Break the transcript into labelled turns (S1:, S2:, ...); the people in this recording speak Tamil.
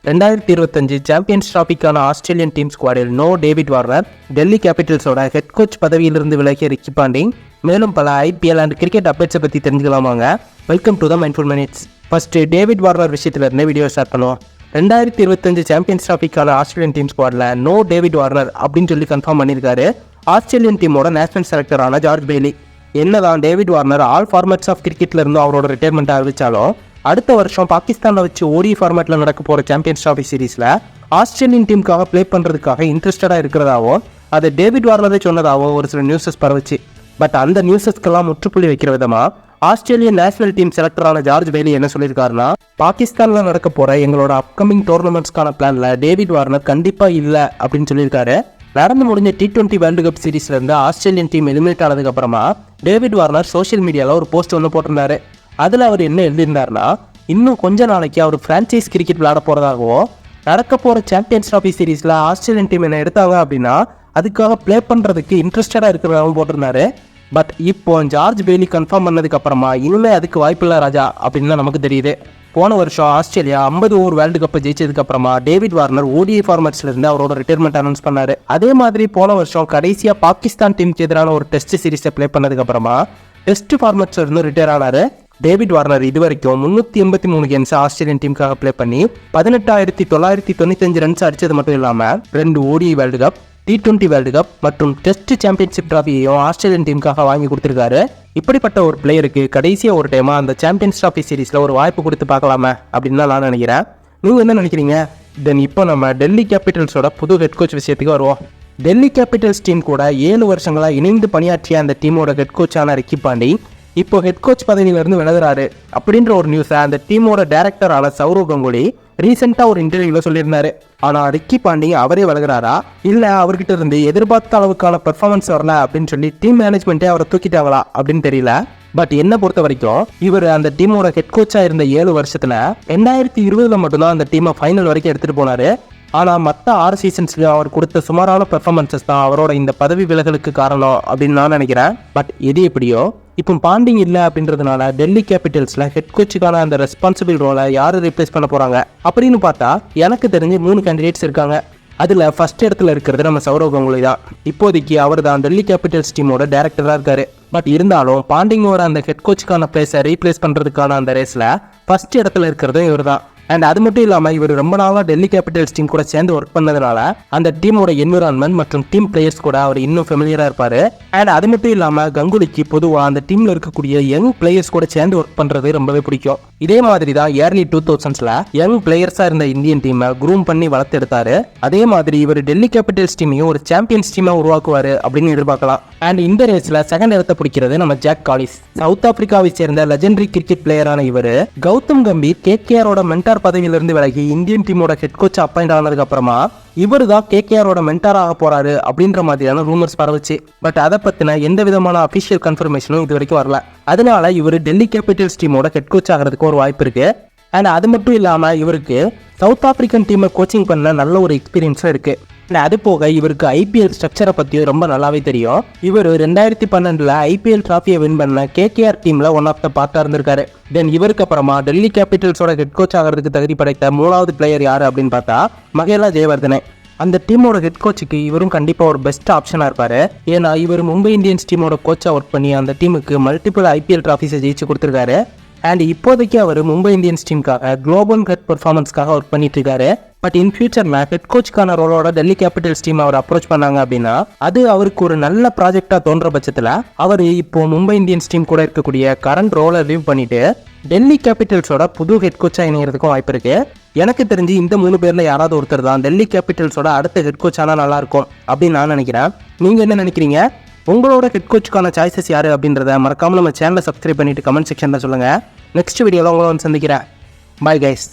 S1: 2025 சாம்பியன்ஸ் டிராஃபிக்கான ஆஸ்திரேலியன் டீம் ஸ்குவாடில் நோ டேவிட் வார்னர், டெல்லி கேபிட்டல்ஸோட ஹெட் கோச் பதவியிலிருந்து விலகிய ரிக்கி பாண்டிங், மேலும் பல ஐபிஎல் அண்ட் கிரிக்கெட் அப்டேட்ஸை பற்றி தெரிஞ்சுக்கலாமாங்க. Welcome to the mindful minutes. First David Warner விஷயத்துலேருந்து வீடியோ ஸ்டார்ட் பண்ணுவோம். 2025 சாம்பியன்ஸ் டிராஃபிக்கான ஆஸ்திரேலியன் டீம் ஸ்குவாடில் நோ டேவிட் வார்னர் அப்படின்னு சொல்லி கன்ஃபார்ம் பண்ணியிருக்காரு ஆஸ்திரேலியன் டீமோட நேஷனல் செலக்டரான ஜார்ஜ் பெய்லி. என்னதான் David Warner all formats of கிரிக்கெட்ல இருந்து அவரோட ரிட்டையர்மெண்ட் அறிவிச்சாலும் அடுத்த வருஷம் பாகிஸ்தானில் வச்சு ஓடி ஃபார்மேட்டில் நடக்க போகிற சாம்பியன்ஸ் டிராஃபி சீரீஸில் ஆஸ்திரேலியன் டீமுக்காக ப்ளே பண்ணுறதுக்காக இன்ட்ரெஸ்டடாக இருக்கிறதாவோ அதை டேவிட் வார்னரே சொன்னதாவோ ஒரு சில நியூஸஸ் பரவச்சு. பட் அந்த நியூஸஸ்க்கெல்லாம் முற்றுப்புள்ளி வைக்கிற விதமாக ஆஸ்திரேலியன் நேஷனல் டீம் செலக்டரான ஜார்ஜ் பெய்லி என்ன சொல்லியிருக்காருன்னா, பாகிஸ்தானில் நடக்க போகிற எங்களோட அப்கமிங் டோர்னமெண்ட்ஸ்க்கான பிளானில் டேவிட் வார்னர் கண்டிப்பாக இல்லை அப்படின்னு சொல்லியிருக்காரு. நடந்து முடிஞ்ச T20 வேர்ல்டு கப் சீரீஸ்லேருந்து ஆஸ்திரேலியன் டீம் எலிமினேட் ஆனதுக்கப்புறமா டேவிட் வார்னர் சோஷியல் மீடியாவில் ஒரு போஸ்ட் ஒன்று போட்டிருந்தாரு. அதில் அவர் என்ன எழுதியிருந்தாருன்னா, இன்னும் கொஞ்ச நாளைக்கு அவர் ஃப்ரான்ச்சைஸ் கிரிக்கெட் விளையாட போகிறதாகவும், நடக்க போகிற சாம்பியன்ஸ் டிராஃபி சீரீஸில் ஆஸ்திரேலியன் டீம் என்ன எடுத்தாங்க அப்படின்னா அதுக்காக ப்ளே பண்ணுறதுக்கு இன்ட்ரெஸ்டடாக இருக்கிறதாகவும் போட்டிருந்தாரு. பட் இப்போ ஜார்ஜ் பெய்லி கன்ஃபார்ம் பண்ணதுக்கப்புறமா இனிமேல் அதுக்கு வாய்ப்பில்லை ராஜா அப்படின்னு தான் நமக்கு தெரியுது. போன வருஷம் ஆஸ்திரேலியா 50 ஓவர் வேர்ல்டு கப்பை ஜெயிச்சதுக்கப்புறமா டேவிட் வார்னர் ஓடிஐ ஃபார்மேட்ஸ்லேருந்து அவரோட ரிட்டையர்மெண்ட் அனௌன்ஸ் பண்ணார். அதே மாதிரி போன வருஷம் கடைசியாக பாகிஸ்தான் டீமுக்கு எதிரான ஒரு டெஸ்ட் சீரீஸை ப்ளே பண்ணதுக்கப்புறமா டெஸ்ட் ஃபார்மேட்ஸ்ல இருந்து ரிட்டையர் ஆனார். டேவிட் வார்னர் இது வரைக்கும் 383 கேம்ஸ் ஆஸ்திரேலியன் டீமுக்காக ப்ளே பண்ணி 18,995 ரன்ஸ் அடித்தது மட்டும் இல்லாமல் 2 ODI world cup, T20 world cup மற்றும் டெஸ்ட் சாம்பியன்ஷிப் டிராஃபியையும் ஆஸ்திரேலியன் டீமுக்காக வாங்கி கொடுத்துருக்காரு. இப்படிப்பட்ட ஒரு பிளேயருக்கு கடைசியாக ஒரு டைமாக அந்த சாம்பியன்ஸ் டிராஃபி சீரீஸில் ஒரு வாய்ப்பு கொடுத்து பார்க்கலாமே அப்படின்னு தான் நான் நினைக்கிறேன். நீங்கள் என்ன நினைக்கிறீங்க? தென் இப்போ நம்ம டெல்லி கேபிட்டல்ஸோட புது ஹெட் கோச் விஷயத்துக்கு வருவோம். டெல்லி கேபிட்டல்ஸ் டீம் கூட 7 வருஷங்களாக இணைந்து பணியாற்றிய அந்த டீமோட ஹெட் கோச்சான ரிக்கி பாண்டிங் இப்போ ஹெட் கோச் பதவியிலிருந்து விலகுறாரு அப்படின்ற ஒரு நியூஸை அந்த டீமோட டைரக்டரான சௌரவ் கங்குலி ரீசெண்டாக ஒரு இன்டர்வியூவில் சொல்லியிருந்தாரு. ஆனால் ரிக்கி பாண்டிங் அவரே விலகுறாரா இல்லை அவர்கிட்ட இருந்து எதிர்பார்த்த அளவுக்கான பெர்ஃபார்மன்ஸ் வரல அப்படின்னு சொல்லி டீம் மேனேஜ்மெண்ட்டே அவரை தூக்கிட்டாங்களா அப்படின்னு தெரியல. பட் என்ன பொறுத்த வரைக்கும் இவர் அந்த டீமோட ஹெட் கோச்சாக இருந்த 7 வருஷத்துல 2020 மட்டும்தான் அந்த டீமை ஃபைனல் வரைக்கும் எடுத்துகிட்டு போனார். ஆனால் மற்ற 6 சீசன்ஸ்லையும் அவர் கொடுத்த சுமாரான பெர்ஃபார்மன்ஸஸ் தான் அவரோட இந்த பதவி விலகலுக்கு காரணம் அப்படின்னு நான் நினைக்கிறேன். பட் எது எப்படியோ இப்போ பாண்டிங் இல்லை அப்படின்றதுனால டெல்லி கேபிட்டல்ஸில் ஹெட் கோச்சுக்கான அந்த ரெஸ்பான்சிபிள் ரோலை யார் ரீப்ளேஸ் பண்ண போகிறாங்க அப்படின்னு பார்த்தா எனக்கு தெரிஞ்சு 3 கேண்டிடேட்ஸ் இருக்காங்க. அதில் ஃபர்ஸ்ட் இடத்துல இருக்கிறது நம்ம சௌரவ் கங்குலி தான். இப்போதைக்கு அவர் தான் டெல்லி கேபிட்டல்ஸ் டீமோட டைரக்டராக இருக்காரு. பட் இருந்தாலும் பாண்டிங்கோட அந்த ஹெட் கோச்சுக்கான பிளேஸை ரீப்ளேஸ் பண்ணுறதுக்கான அந்த ரேஸில் ஃபர்ஸ்ட் இடத்துல இருக்கிறதும் இவர் தான். அண்ட் அது மட்டும் இல்லாமல் இவர் ரொம்ப நாளாக டெல்லி கேபிட்டல்ஸ் டீம் கூட சேர்ந்து ஒர்க் பண்ணதுனால அந்த டீமோட என்விரான்மெண்ட் மற்றும் டீம் பிளேயர்ஸ் கூட அவர் இன்னும் ஃபெமிலியராக இருப்பார். அண்ட் அது மட்டும் இல்லாமல் கங்குலிக்கு பொதுவாக அந்த டீமில் இருக்கக்கூடிய யங் பிளேயர்ஸ் கூட சேர்ந்து ஒர்க் பண்ணுறது ரொம்பவே பிடிக்கும். இதே மாதிரி தான் ஏர்லி 2000s யங் பிளேயர்ஸாக இருந்த இந்தியன் டீமை க்ரூம் பண்ணி வளர்த்தெடுத்தாரு. அதே மாதிரி இவர் டெல்லி கேபிட்டல்ஸ் டீமையும் ஒரு சாம்பியன்ஸ் டீமாக உருவாக்குவார் அப்படின்னு எதிர்பார்க்கலாம். அண்ட் இந்த ரேஸில் செகண்ட் இடத்தை பிடிக்கிறது நம்ம ஜாக் காலிஸ். சவுத் ஆப்பிரிக்காவை சேர்ந்த லெஜெண்டரி கிரிக்கெட் பிளேயரான இவர் கௌதம் கம்பீர் கேகேஆரோட மென்டார் பதவியிலிருந்து விலகி இந்தியன் டீமோட ஹெட் கோச் அப்பாயிண்ட் ஆனதுக்கு அப்புறமா இவர் தான் கேகேஆரோட மென்டாராக போறாரு அப்படின்ற மாதிரியான ரூமர்ஸ் பரவச்சு. பட் அதை பத்தின எந்த விதமான அபிஷியல் கன்ஃபர்மேஷனும் இது வரைக்கும் வரல. அதனால இவர் டெல்லி கேபிட்டல்ஸ் டீமோட ஹெட் கோச் ஆகிறதுக்கு ஒரு வாய்ப்பு இருக்கு. அண்ட் அது மட்டும் இல்லாமல் இவருக்கு சவுத் ஆப்பிரிக்கன் டீமை கோச்சிங் பண்ண நல்ல ஒரு எக்ஸ்பீரியன்ஸும் இருக்கு. அது போக இவருக்கு ஐபிஎல் ஸ்ட்ரக்சரை பற்றியும் ரொம்ப நல்லாவே தெரியும். இவர் 2012 ஐபிஎல் டிராஃபியை வின் பண்ண கேகேஆர் டீமில் ஒன் ஆஃப் த பார்ட்டாக இருந்திருக்காரு. தென் இவருக்கு அப்புறமா டெல்லி கேபிட்டல்ஸோட ஹெட் கோச் ஆகிறதுக்கு தகுதி படைத்த 3வது பிளேயர் யார் அப்படின்னு பார்த்தா மகேலா ஜெயவர்தனே. அந்த டீமோட ஹெட் கோச்சுக்கு இவரும் கண்டிப்பாக ஒரு பெஸ்ட் ஆப்ஷனாக இருப்பார். ஏன்னா இவர் மும்பை இந்தியன்ஸ் டீமோட கோச்சாக ஒர்க் பண்ணி அந்த டீமுக்கு மல்டிபிள் ஐபிஎல் டிராஃபிஸை ஜெயிச்சு கொடுத்துருக்காரு. அண்ட் இப்போதைக்கு அவர் மும்பை இந்தியன்ஸ் டீமுக்காக குளோபல் ஹெட் பெர்ஃபார்மன்ஸ்க்காக ஒர்க் பண்ணிட்டு இருக்காரு. பட் இன் ஃபியூச்சரில் ஹெட் கோச்சுக்கான ரோலோட டெல்லி கேபிட்டல்ஸ் டீம் அவர் அப்ரோச் பண்ணாங்க அப்படின்னா அது அவருக்கு ஒரு நல்ல ப்ராஜெக்டாக தோன்ற பட்சத்தில் அவர் இப்போ மும்பை இந்தியன்ஸ் டீம் கூட இருக்கக்கூடிய கரண்ட் ரோலை லீவ் பண்ணிட்டு டெல்லி கேபிட்டல்ஸோட புது ஹெட் கோச்சாக இணைகிறதுக்கும் வாய்ப்பு இருக்கு. எனக்கு தெரிஞ்சு இந்த 3 பேரில் யாராவது ஒருத்தர் தான் டெல்லி கேபிட்டல்ஸோட அடுத்த ஹெட் கோச் ஆனால் நல்லா இருக்கும் அப்படின்னு நான் நினைக்கிறேன். நீங்கள் என்ன நினைக்கிறீங்க? உங்களோட ஹெட் கோச்சுக்கான சாய்ஸஸ் யார் அப்படின்றத மறக்காமல் நம்ம சேனலை சப்ஸ்கிரைப் பண்ணிட்டு கமெண்ட் செக்ஷனில் சொல்லுங்கள். நெக்ஸ்ட் வீடியோவில் உங்களை வந்து சந்திக்கிறேன். Bye guys.